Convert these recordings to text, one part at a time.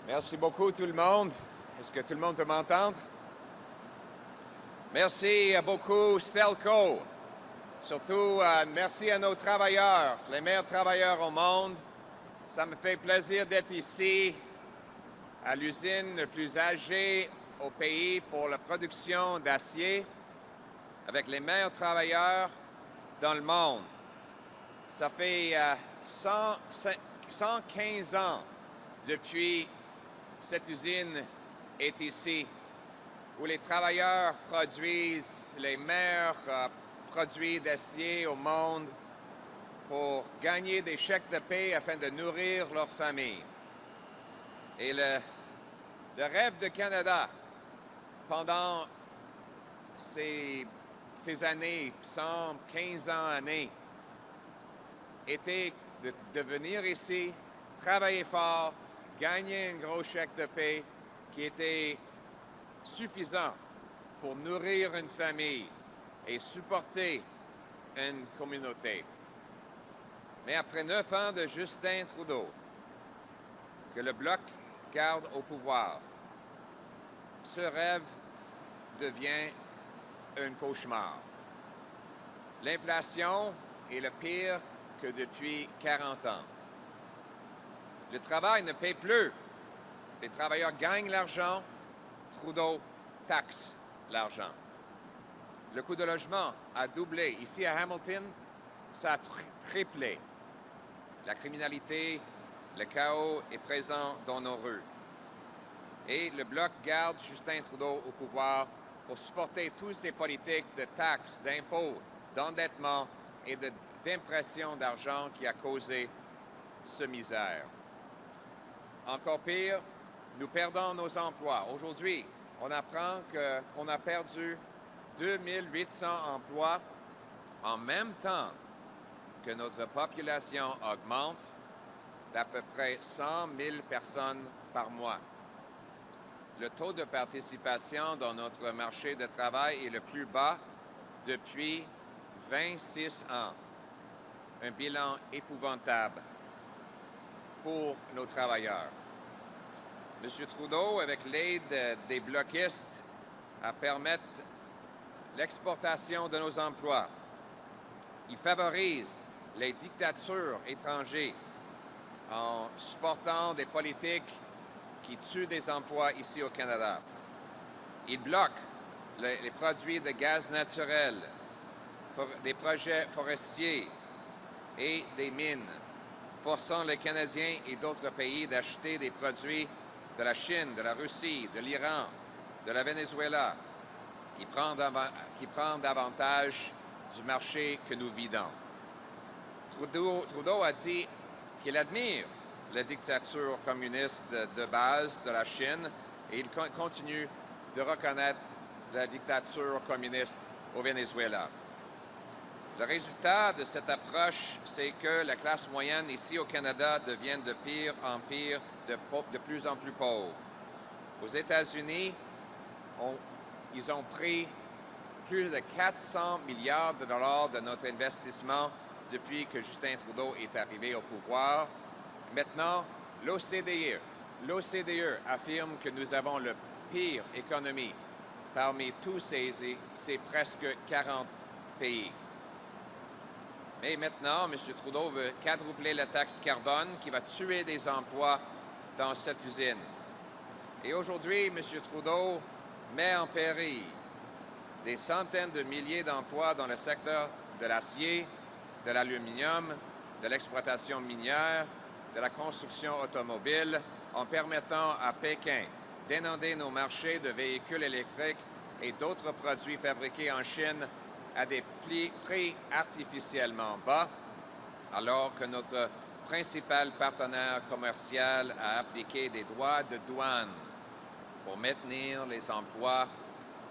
Merci beaucoup tout le monde. Est-ce que tout le monde peut m'entendre? Merci beaucoup Stelco. Surtout, merci à nos travailleurs, les meilleurs travailleurs au monde. Ça me fait plaisir d'être ici à l'usine la plus âgée au pays pour la production d'acier avec les meilleurs travailleurs dans le monde. Ça fait 115 ans depuis cette usine est ici, où les travailleurs produisent les meilleurs produits d'acier au monde pour gagner des chèques de paie afin de nourrir leur famille. Et le rêve de Canada pendant ces années, 115 années, était de venir ici, travailler fort, gagner un gros chèque de paie qui était suffisant pour nourrir une famille et supporter une communauté. Mais après 9 ans de Justin Trudeau, que le Bloc garde au pouvoir, ce rêve devient un cauchemar. L'inflation est le pire que depuis 40 ans. Le travail ne paie plus. Les travailleurs gagnent l'argent, Trudeau taxe l'argent. Le coût de logement a doublé. Ici à Hamilton, ça a triplé. La criminalité, le chaos est présent dans nos rues. Et le Bloc garde Justin Trudeau au pouvoir pour supporter toutes ces politiques de taxes, d'impôts, d'endettement et d'impression d'argent qui a causé ce misère. Encore pire, nous perdons nos emplois. Aujourd'hui, on apprend qu'on a perdu 2800 emplois en même temps que notre population augmente d'à peu près 100 000 personnes par mois. Le taux de participation dans notre marché de travail est le plus bas depuis 26 ans. Un bilan épouvantable pour nos travailleurs. M. Trudeau, avec l'aide des bloquistes, a permis l'exportation de nos emplois. Il favorise les dictatures étrangères en supportant des politiques qui tuent des emplois ici au Canada. Il bloque les produits de gaz naturel, des projets forestiers et des mines, forçant les Canadiens et d'autres pays d'acheter des produits de la Chine, de la Russie, de l'Iran, de la Venezuela, qui prend davantage du marché que nous vidons. Trudeau a dit qu'il admire la dictature communiste de base de la Chine et il continue de reconnaître la dictature communiste au Venezuela. Le résultat de cette approche, c'est que la classe moyenne ici au Canada devient de pire en pire, de plus en plus pauvre. Aux États-Unis, ils ont pris plus de 400 milliards de dollars de notre investissement depuis que Justin Trudeau est arrivé au pouvoir. Maintenant, l'OCDE affirme que nous avons la pire économie parmi tous ces presque 40 pays. Mais maintenant, M. Trudeau veut quadrupler la taxe carbone qui va tuer des emplois dans cette usine. Et aujourd'hui, M. Trudeau met en péril des centaines de milliers d'emplois dans le secteur de l'acier, de l'aluminium, de l'exploitation minière, de la construction automobile, en permettant à Pékin d'inonder nos marchés de véhicules électriques et d'autres produits fabriqués en Chine à des prix artificiellement bas, alors que notre principal partenaire commercial a appliqué des droits de douane pour maintenir les emplois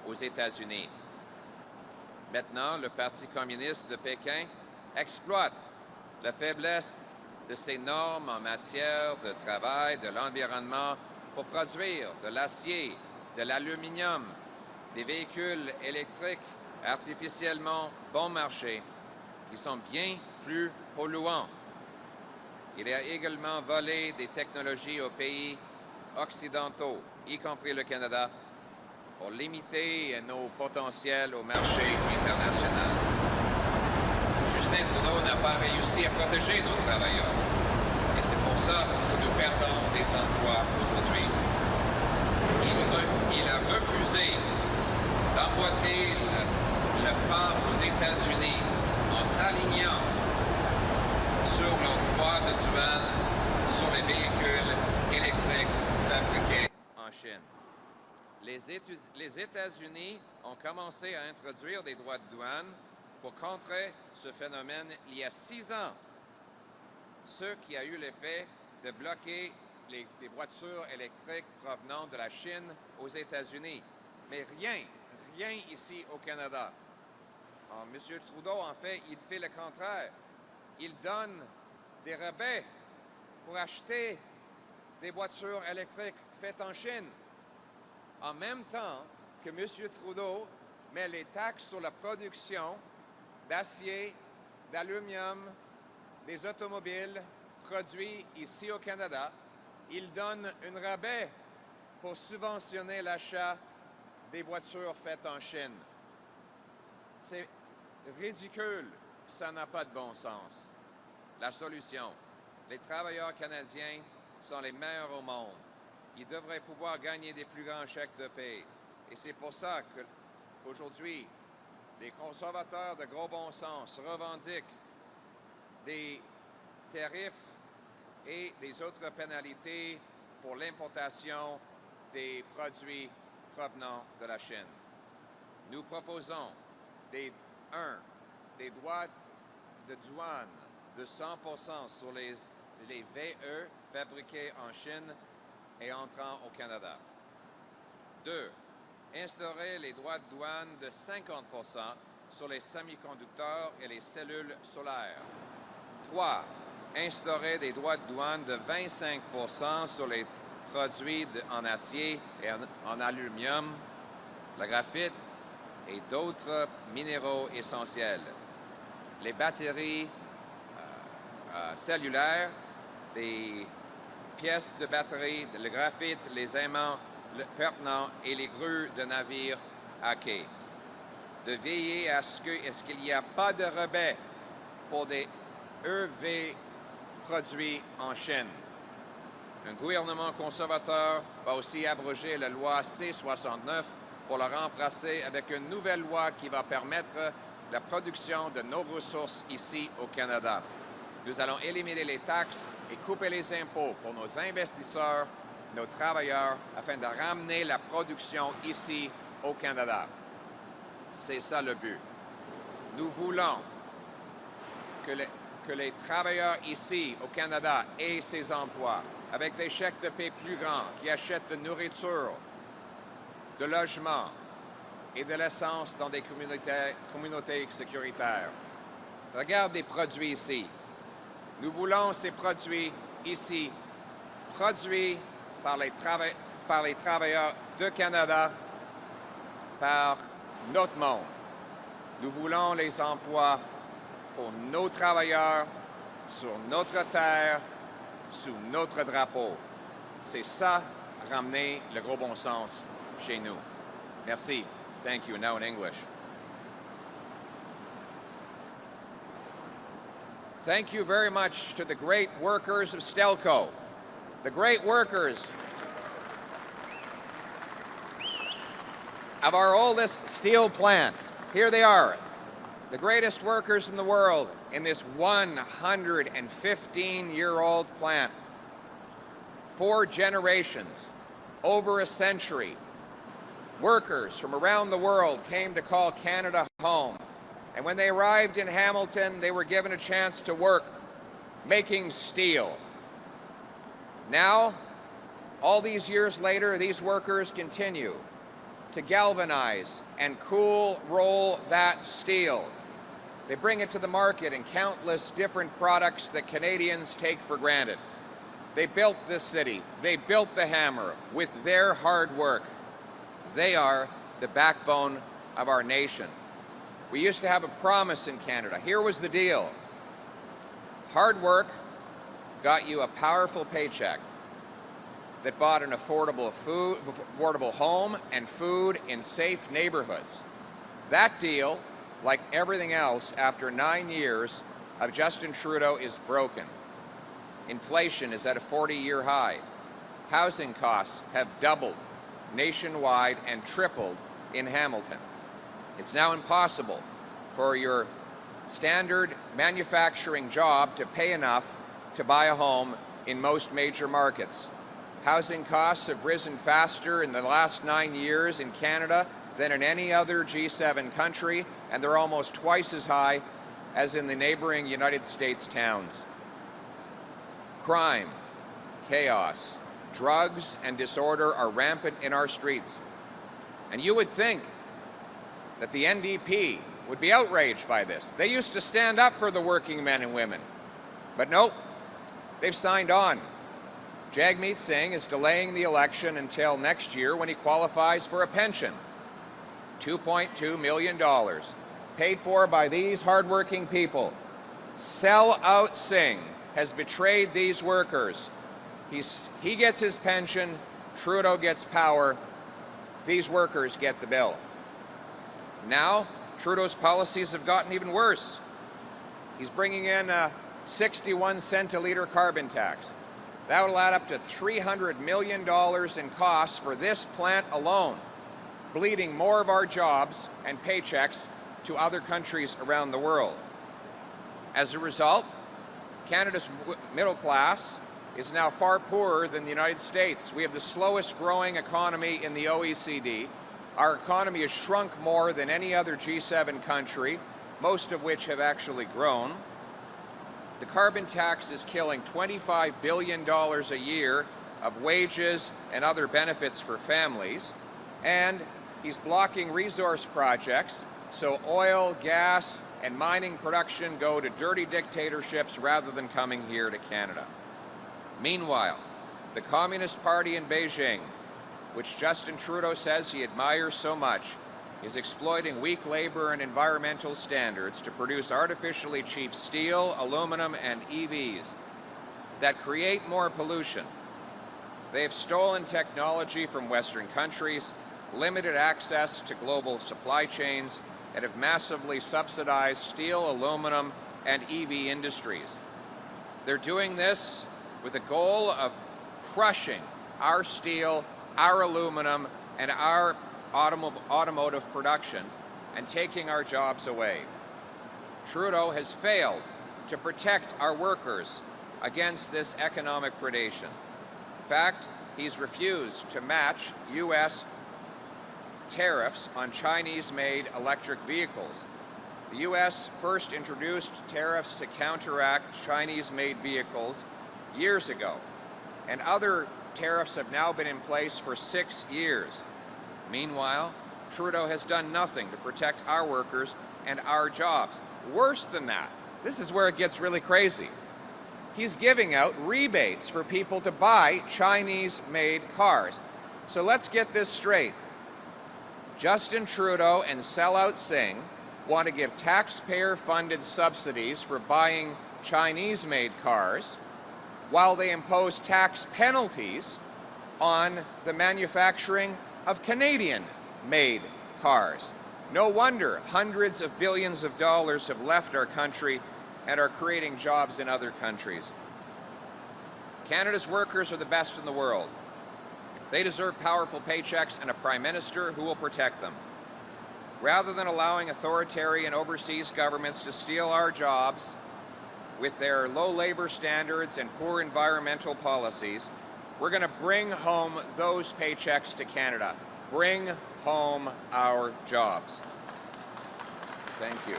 aux États-Unis. Maintenant, le Parti communiste de Pékin exploite la faiblesse de ces normes en matière de travail, de l'environnement, pour produire de l'acier, de l'aluminium, des véhicules électriques artificiellement bon marché, qui sont bien plus polluants. Il a également volé des technologies aux pays occidentaux, y compris le Canada, pour limiter nos potentiels au marché international. Justin Trudeau n'a pas réussi à protéger nos travailleurs. Et c'est pour ça que nous perdons des emplois aujourd'hui. Il a refusé d'emboîter le pas aux États-Unis en s'alignant sur leurs droits de douane sur les véhicules électriques fabriqués en Chine. Les États-Unis ont commencé à introduire des droits de douane pour contrer ce phénomène il y a 6 ans, ce qui a eu l'effet de bloquer les voitures électriques provenant de la Chine aux États-Unis. Mais rien ici au Canada. Alors, M. Trudeau, en fait, il fait le contraire. Il donne des rabais pour acheter des voitures électriques faites en Chine. En même temps que M. Trudeau met les taxes sur la production d'acier, d'aluminium, des automobiles produits ici au Canada, il donne un rabais pour subventionner l'achat des voitures faites en Chine. C'est ridicule, ça n'a pas de bon sens. La solution, les travailleurs canadiens sont les meilleurs au monde. Ils devraient pouvoir gagner des plus grands chèques de paie. Et c'est pour ça qu'aujourd'hui, les conservateurs de gros bon sens revendiquent des tariffs et des autres pénalités pour l'importation des produits provenant de la Chine. Nous proposons des droits de douane de 100% sur les VE fabriqués en Chine et entrant au Canada. 2. Instaurer les droits de douane de 50% sur les semi-conducteurs et les cellules solaires. 3. Instaurer des droits de douane de 25% sur les produits en acier et en aluminium, le graphite et d'autres minéraux essentiels. Les batteries cellulaires, des pièces de batterie, le graphite, les aimants pertinents et les grues de navires à quai. De veiller à ce qu'il n'y a pas de rabais pour des EV produits en Chine. Un gouvernement conservateur va aussi abroger la loi C-69 pour la remplacer avec une nouvelle loi qui va permettre la production de nos ressources ici au Canada. Nous allons éliminer les taxes et couper les impôts pour nos investisseurs, nos travailleurs, afin de ramener la production ici au Canada. C'est ça le but. Nous voulons que les travailleurs ici au Canada aient ces emplois, avec des chèques de paie plus grands, qui achètent de nourriture, de logement et de l'essence dans des communautés sécuritaires. Regarde les produits ici. Nous voulons ces produits ici, produits par les travailleurs de Canada, par notre monde. Nous voulons les emplois pour nos travailleurs, sur notre terre, sous notre drapeau. C'est ça, ramener le gros bon sens chez nous. Merci. Thank you. Now in English. Thank you very much to the great workers of Stelco, the great workers of our oldest steel plant. Here they are, the greatest workers in the world in this 115-year-old plant. 4 generations, over a century. Workers from around the world came to call Canada home. And when they arrived in Hamilton, they were given a chance to work making steel. Now, all these years later, these workers continue to galvanize and roll that steel. They bring it to the market in countless different products that Canadians take for granted. They built this city. They built the hammer with their hard work. They are the backbone of our nation. We used to have a promise in Canada. Here was the deal. Hard work got you a powerful paycheck. that bought an affordable home and food in safe neighborhoods. That deal, like everything else after 9 years of Justin Trudeau, is broken. Inflation is at a 40-year high. Housing costs have doubled nationwide and tripled in Hamilton. It's now impossible for your standard manufacturing job to pay enough to buy a home in most major markets. Housing costs have risen faster in the last 9 years in Canada than in any other G7 country, and they're almost twice as high as in the neighboring United States towns. Crime, chaos, drugs, and disorder are rampant in our streets. And you would think that the NDP would be outraged by this. They used to stand up for the working men and women. But nope, they've signed on. Jagmeet Singh is delaying the election until next year when he qualifies for a pension. $2.2 million, paid for by these hardworking people. Sell-out Singh has betrayed these workers. He gets his pension, Trudeau gets power, these workers get the bill. Now, Trudeau's policies have gotten even worse. He's bringing in a 61 cent a litre carbon tax. That will add up to $300 million in costs for this plant alone, bleeding more of our jobs and paychecks to other countries around the world. As a result, Canada's middle class is now far poorer than the United States. We have the slowest growing economy in the OECD. Our economy has shrunk more than any other G7 country, most of which have actually grown. The carbon tax is killing $25 billion a year of wages and other benefits for families, and he's blocking resource projects, so oil, gas, and mining production go to dirty dictatorships rather than coming here to Canada. Meanwhile, the Communist Party in Beijing, which Justin Trudeau says he admires so much, is exploiting weak labor and environmental standards to produce artificially cheap steel, aluminum, and EVs that create more pollution. They have stolen technology from Western countries, limited access to global supply chains, and have massively subsidized steel, aluminum, and EV industries. They're doing this with the goal of crushing our steel, our aluminum, and our automotive production, and taking our jobs away. Trudeau has failed to protect our workers against this economic predation. In fact, he's refused to match U.S. tariffs on Chinese-made electric vehicles. The U.S. first introduced tariffs to counteract Chinese-made vehicles years ago, and other tariffs have now been in place for 6 years. Meanwhile, Trudeau has done nothing to protect our workers and our jobs. Worse than that, this is where it gets really crazy. He's giving out rebates for people to buy Chinese-made cars. So let's get this straight. Justin Trudeau and sellout Singh want to give taxpayer-funded subsidies for buying Chinese-made cars, while they impose tax penalties on the manufacturing of Canadian-made cars. No wonder hundreds of billions of dollars have left our country and are creating jobs in other countries. Canada's workers are the best in the world. They deserve powerful paychecks and a prime minister who will protect them. Rather than allowing authoritarian overseas governments to steal our jobs with their low labor standards and poor environmental policies, we're going to bring home those paychecks to Canada. Bring home our jobs. Thank you.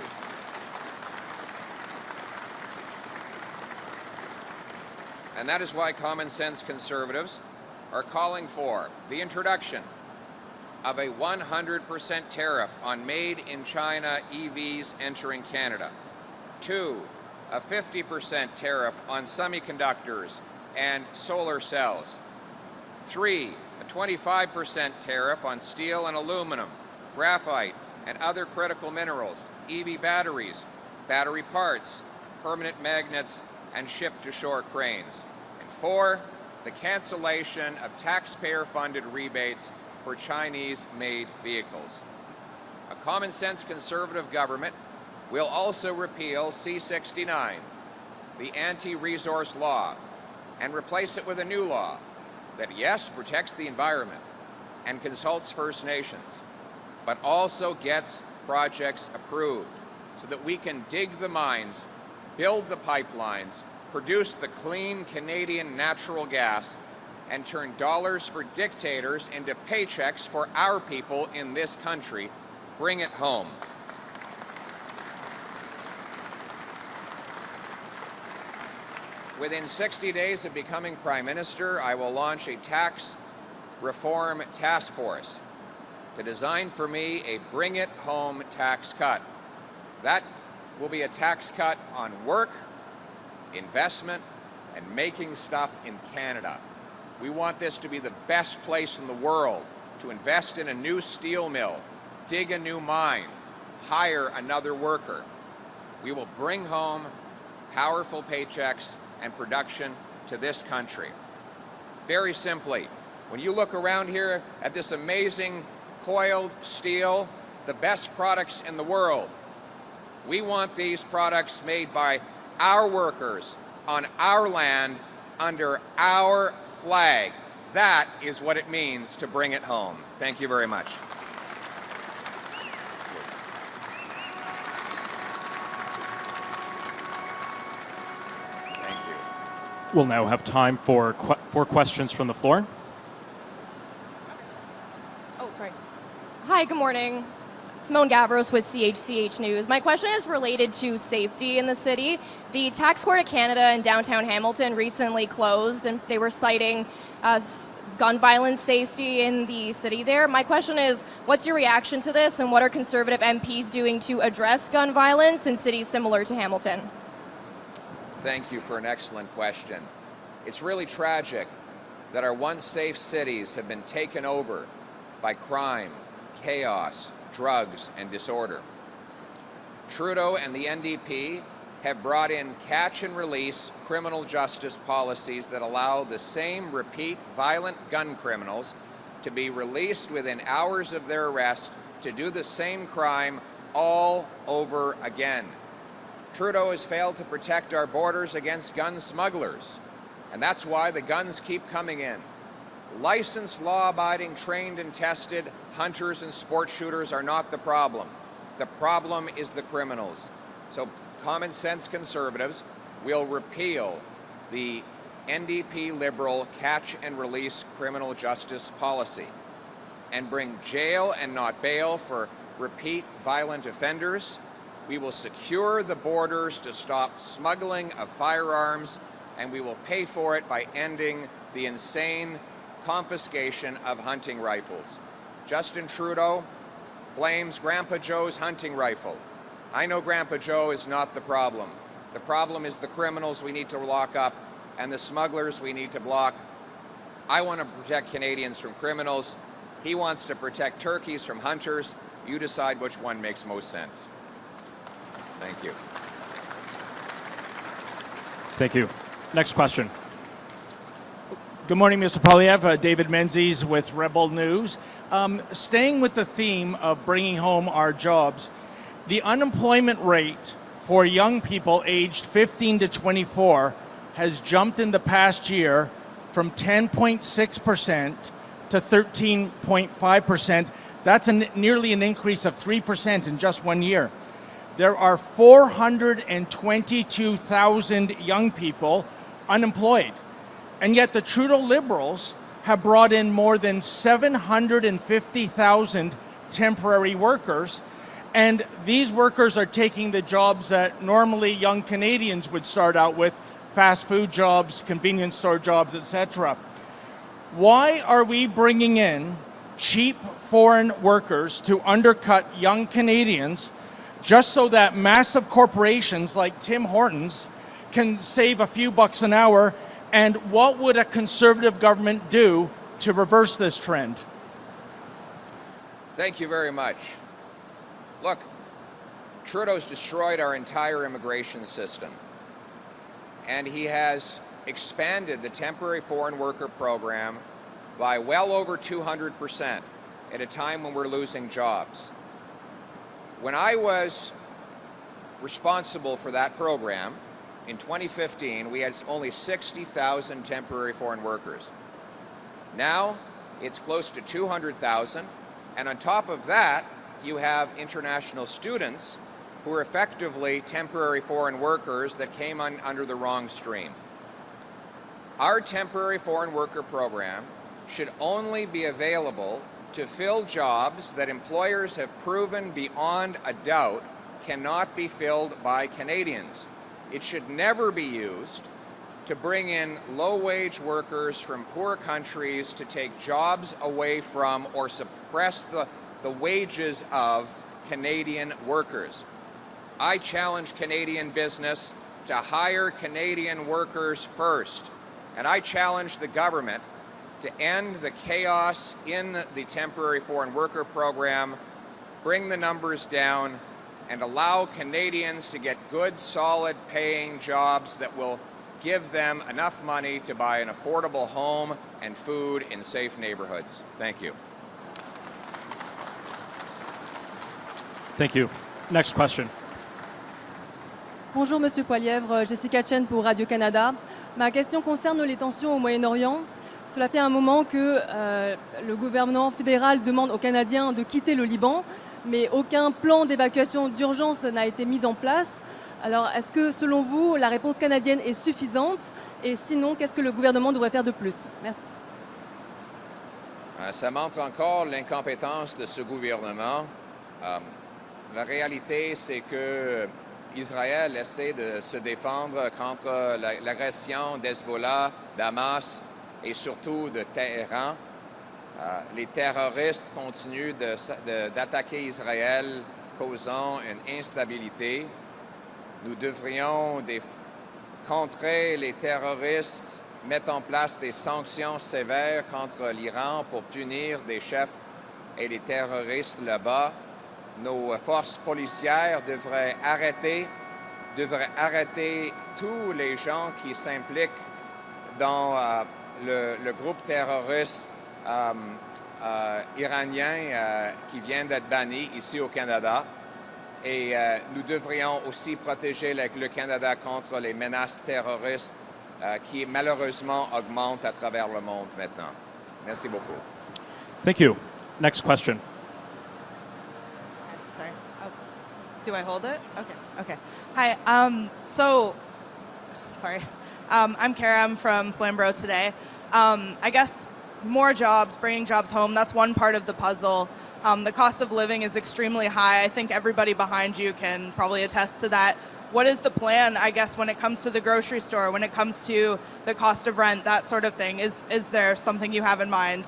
And that is why common sense conservatives are calling for the introduction of a 100% tariff on made-in-China EVs entering Canada. 2, a 50% tariff on semiconductors and solar cells. 3, a 25% tariff on steel and aluminum, graphite, and other critical minerals, EV batteries, battery parts, permanent magnets, and ship-to-shore cranes. And 4, the cancellation of taxpayer-funded rebates for Chinese-made vehicles. A common-sense Conservative government will also repeal C-69, the anti-resource law, and replace it with a new law that, yes, protects the environment and consults First Nations, but also gets projects approved so that we can dig the mines, build the pipelines, produce the clean Canadian natural gas, and turn dollars for dictators into paychecks for our people in this country. Bring it home. Within 60 days of becoming Prime Minister, I will launch a tax reform task force to design for me a bring it home tax cut. That will be a tax cut on work, investment, and making stuff in Canada. We want this to be the best place in the world to invest in a new steel mill, dig a new mine, hire another worker. We will bring home powerful paychecks and production to this country. Very simply, when you look around here at this amazing coiled steel, the best products in the world, we want these products made by our workers on our land under our flag. That is what it means to bring it home. Thank you very much. We'll now have time for questions from the floor. Oh, sorry. Hi, good morning. Simone Gavros with CHCH News. My question is related to safety in the city. The Tax Court of Canada in downtown Hamilton recently closed, and they were citing gun violence safety in the city there. My question is, what's your reaction to this, and what are Conservative MPs doing to address gun violence in cities similar to Hamilton? Thank you for an excellent question. It's really tragic that our once safe cities have been taken over by crime, chaos, drugs, and disorder. Trudeau and the NDP have brought in catch and release criminal justice policies that allow the same repeat violent gun criminals to be released within hours of their arrest to do the same crime all over again. Trudeau has failed to protect our borders against gun smugglers, and that's why the guns keep coming in. Licensed, law-abiding, trained and tested hunters and sport shooters are not the problem. The problem is the criminals. So common sense Conservatives will repeal the NDP Liberal catch and release criminal justice policy and bring jail and not bail for repeat violent offenders. We will secure the borders to stop smuggling of firearms, and we will pay for it by ending the insane confiscation of hunting rifles. Justin Trudeau blames Grandpa Joe's hunting rifle. I know Grandpa Joe is not the problem. The problem is the criminals we need to lock up and the smugglers we need to block. I want to protect Canadians from criminals. He wants to protect turkeys from hunters. You decide which one makes most sense. Thank you. Thank you. Next question. Good morning, Mr. Poilievre. David Menzies with Rebel News. Staying with the theme of bringing home our jobs, the unemployment rate for young people aged 15 to 24 has jumped in the past year from 10.6% to 13.5%. That's nearly an increase of 3% in just 1 year. There are 422,000 young people unemployed. And yet the Trudeau Liberals have brought in more than 750,000 temporary workers. And these workers are taking the jobs that normally young Canadians would start out with, fast food jobs, convenience store jobs, etc. Why are we bringing in cheap foreign workers to undercut young Canadians just so that massive corporations like Tim Hortons can save a few bucks an hour? And what would a Conservative government do to reverse this trend? Thank you very much. Look, Trudeau's destroyed our entire immigration system, and he has expanded the temporary foreign worker program by well over 200% at a time when we're losing jobs. When I was responsible for that program, in 2015, we had only 60,000 temporary foreign workers. Now, it's close to 200,000, and on top of that, you have international students who are effectively temporary foreign workers that came under the wrong stream. Our temporary foreign worker program should only be available to fill jobs that employers have proven beyond a doubt cannot be filled by Canadians. It should never be used to bring in low-wage workers from poor countries to take jobs away from or suppress the wages of Canadian workers. I challenge Canadian business to hire Canadian workers first, and I challenge the government to end the chaos in the temporary foreign worker program, bring the numbers down, and allow Canadians to get good, solid paying jobs that will give them enough money to buy an affordable home and food in safe neighborhoods. Thank you. Thank you. Next question. Bonjour Monsieur Poilievre, Jessica Chen pour Radio-Canada. Ma question concerne les tensions au Moyen-Orient. Cela fait un moment que le gouvernement fédéral demande aux Canadiens de quitter le Liban, mais aucun plan d'évacuation d'urgence n'a été mis en place. Alors, est-ce que, selon vous, la réponse canadienne est suffisante? Et sinon, qu'est-ce que le gouvernement devrait faire de plus? Merci. Ça montre encore l'incompétence de ce gouvernement. La réalité, c'est que Israël essaie de se défendre contre l'agression d'Hezbollah, d'Hamas et surtout de Téhéran. Les terroristes continuent d'attaquer Israël, causant une instabilité. Nous devrions contrer les terroristes, mettre en place des sanctions sévères contre l'Iran pour punir des chefs et les terroristes là-bas. Nos forces policières devraient arrêter tous les gens qui s'impliquent dans le groupe terroriste iranien qui vient d'être banni ici au Canada. Et nous devrions aussi protéger le Canada contre les menaces terroristes qui malheureusement augmentent à travers le monde maintenant. Merci beaucoup. Thank you. Next question. Sorry. Oh. Do I hold it? Okay. Hi. Sorry. I'm Kara. I'm from Flamborough today. I guess more jobs, bringing jobs home, that's one part of the puzzle. The cost of living is extremely high. I think everybody behind you can probably attest to that. What is the plan, I guess, when it comes to the grocery store, when it comes to the cost of rent, that sort of thing? Is there something you have in mind?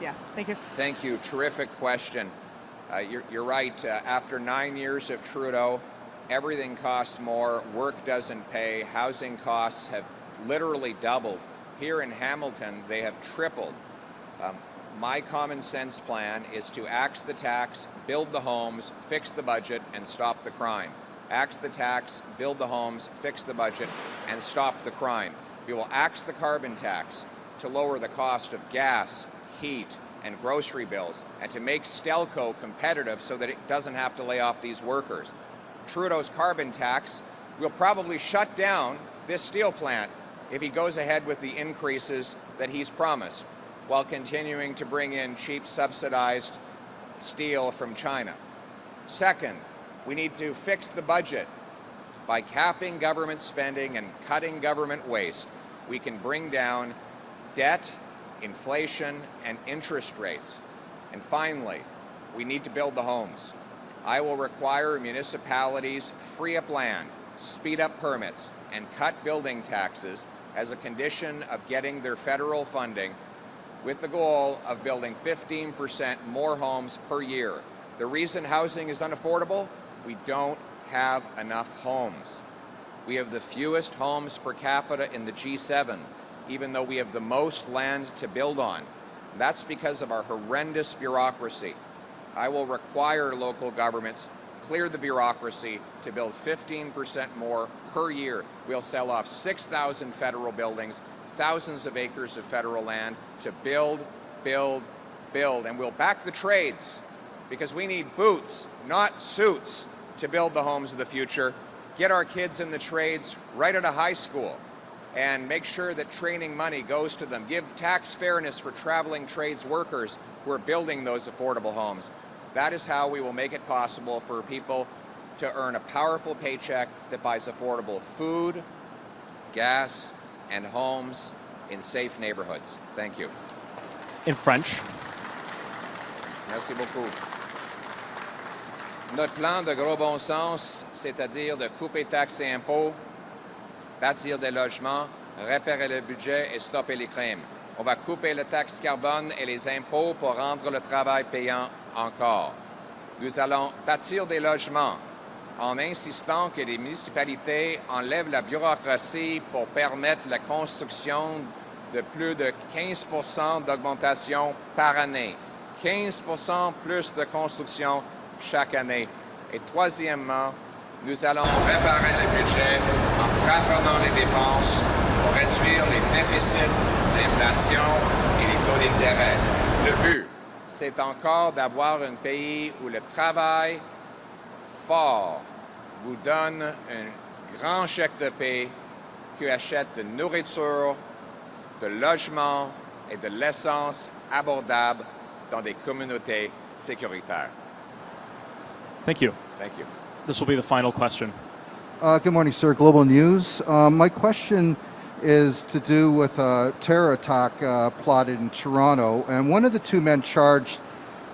Yeah, thank you. Thank you. Terrific question. You're right. After 9 years of Trudeau, everything costs more. Work doesn't pay. Housing costs have literally doubled. Here in Hamilton, they have tripled. My common sense plan is to axe the tax, build the homes, fix the budget, and stop the crime. Axe the tax, build the homes, fix the budget, and stop the crime. We will axe the carbon tax to lower the cost of gas, heat, and grocery bills, and to make Stelco competitive so that it doesn't have to lay off these workers. Trudeau's carbon tax will probably shut down this steel plant if he goes ahead with the increases that he's promised, while continuing to bring in cheap subsidized steel from China. Second, we need to fix the budget. By capping government spending and cutting government waste, we can bring down debt, inflation, and interest rates. And finally, we need to build the homes. I will require municipalities free up land, speed up permits, and cut building taxes as a condition of getting their federal funding, with the goal of building 15% more homes per year. The reason housing is unaffordable? We don't have enough homes. We have the fewest homes per capita in the G7, even though we have the most land to build on. That's because of our horrendous bureaucracy. I will require local governments clear the bureaucracy to build 15% more per year. We'll sell off 6,000 federal buildings, thousands of acres of federal land to build, build, build. And we'll back the trades because we need boots, not suits, to build the homes of the future. Get our kids in the trades right out of high school and make sure that training money goes to them. Give tax fairness for traveling trades workers who are building those affordable homes. That is how we will make it possible for people to earn a powerful paycheck that buys affordable food, gas, and homes in safe neighborhoods. Thank you. In French. Merci beaucoup. Notre plan de gros bon sens, c'est-à-dire de couper taxes et impôts, bâtir des logements, repérer le budget et stopper les crimes. On va couper les taxes carbone et les impôts pour rendre le travail payant encore. Nous allons bâtir des logements en insistant que les municipalités enlèvent la bureaucratie pour permettre la construction de plus de 15% d'augmentation par année. 15% plus de construction chaque année. Et troisièmement, nous allons réparer le budget en plafonnant les dépenses pour réduire les déficits, l'inflation et les taux d'intérêt. Le but, c'est encore d'avoir un pays où le travail fort vous donne un grand chèque de paie qui achète de nourriture, de logement et de l'essence abordable dans des communautés sécuritaires. Thank you. Thank you. This will be the final question. Good morning, sir. Global News. My question is to do with a terror attack plotted in Toronto. And one of the two men charged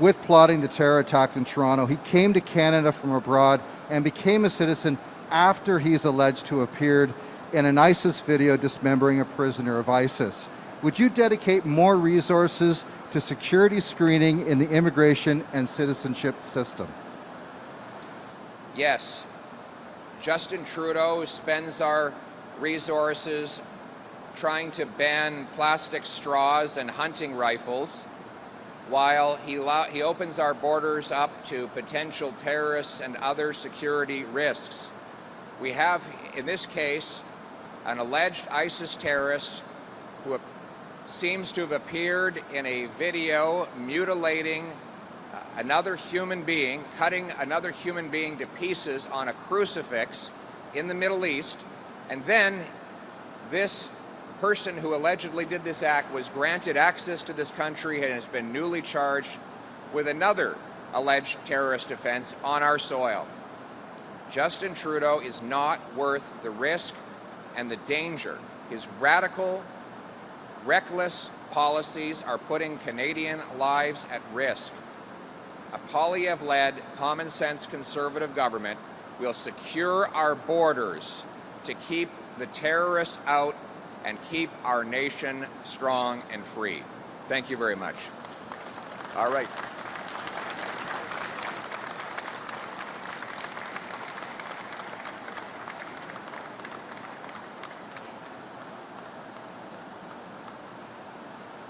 with plotting the terror attack in Toronto, he came to Canada from abroad and became a citizen after he's alleged to have appeared in an ISIS video dismembering a prisoner of ISIS. Would you dedicate more resources to security screening in the immigration and citizenship system? Yes. Justin Trudeau spends our resources trying to ban plastic straws and hunting rifles while he opens our borders up to potential terrorists and other security risks. We have, in this case, an alleged ISIS terrorist who seems to have appeared in a video mutilating another human being, cutting another human being to pieces on a crucifix in the Middle East. And then this person who allegedly did this act was granted access to this country and has been newly charged with another alleged terrorist offense on our soil. Justin Trudeau is not worth the risk and the danger. His radical, reckless policies are putting Canadian lives at risk. A Poilievre-led, common-sense Conservative government will secure our borders to keep the terrorists out and keep our nation strong and free. Thank you very much. All right.